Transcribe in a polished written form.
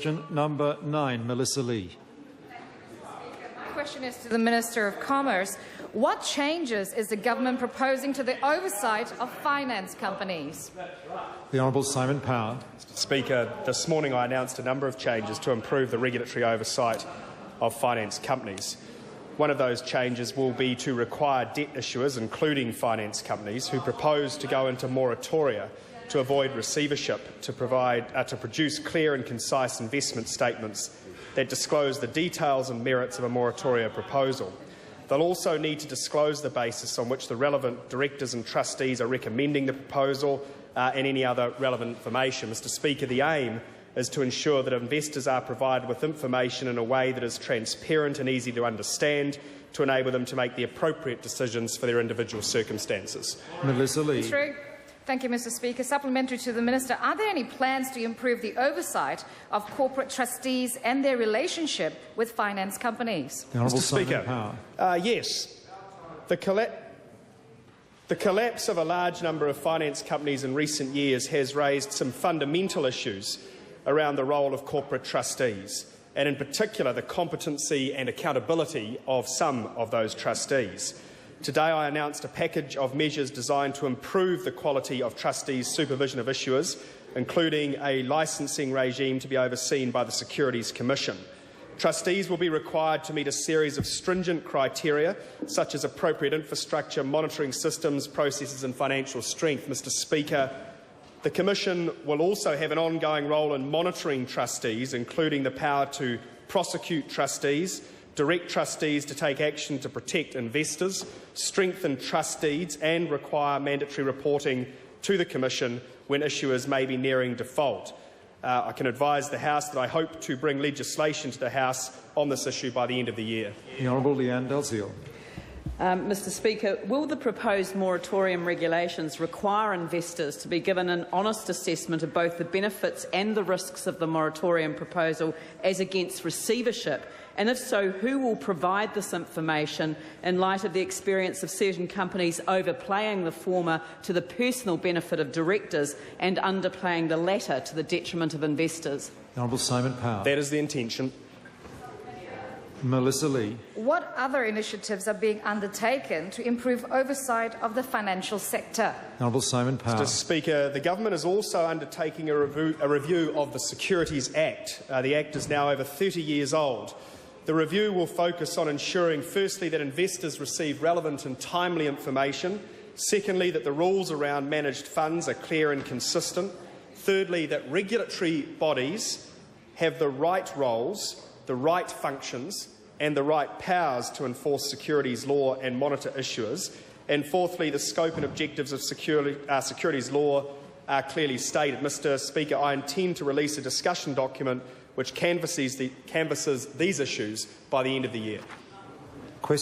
Question number 9, Melissa Lee. My question is to the Minister of Commerce. What changes is the government proposing to the oversight of finance companies? The Honourable Simon Power. Mr. Speaker, this morning I announced a number of changes to improve the regulatory oversight of finance companies. One of those changes will be to require debt issuers, including finance companies, who propose to go into moratoria to avoid receivership, to produce clear and concise investment statements that disclose the details and merits of a moratoria proposal. They'll also need to disclose the basis on which the relevant directors and trustees are recommending the proposal and any other relevant information. Mr. Speaker, the aim is to ensure that investors are provided with information in a way that is transparent and easy to understand, to enable them to make the appropriate decisions for their individual circumstances. Melissa Lee. True. Thank you, Mr. Speaker. Supplementary to the Minister, are there any plans to improve the oversight of corporate trustees and their relationship with finance companies? The Honourable Mr. Speaker, yes. The collapse of a large number of finance companies in recent years has raised some fundamental issues around the role of corporate trustees, and in particular the competency and accountability of some of those trustees. Today I announced a package of measures designed to improve the quality of trustees' supervision of issuers, including a licensing regime to be overseen by the Securities Commission. Trustees will be required to meet a series of stringent criteria, such as appropriate infrastructure, monitoring systems, processes and financial strength. Mr. Speaker, the Commission will also have an ongoing role in monitoring trustees, including the power to prosecute trustees, direct trustees to take action to protect investors, strengthen trust deeds and require mandatory reporting to the Commission when issuers may be nearing default. I can advise the House that I hope to bring legislation to the House on this issue by the end of the year. The Honourable Leanne Dalziel. Mr. Speaker, will the proposed moratorium regulations require investors to be given an honest assessment of both the benefits and the risks of the moratorium proposal as against receivership? And if so, who will provide this information in light of the experience of certain companies overplaying the former to the personal benefit of directors and underplaying the latter to the detriment of investors? The Honourable Simon Power. That is the intention. Melissa Lee. What other initiatives are being undertaken to improve oversight of the financial sector? The Honourable Simon Power. Mr. Speaker, the government is also undertaking a review of the Securities Act. The Act is now over 30 years old. The review will focus on ensuring, firstly, that investors receive relevant and timely information, secondly, that the rules around managed funds are clear and consistent, thirdly, that regulatory bodies have the right roles, the right functions and the right powers to enforce securities law and monitor issuers, and fourthly, the scope and objectives of securities law are clearly stated. Mr. Speaker, I intend to release a discussion document which canvasses these issues by the end of the year. Question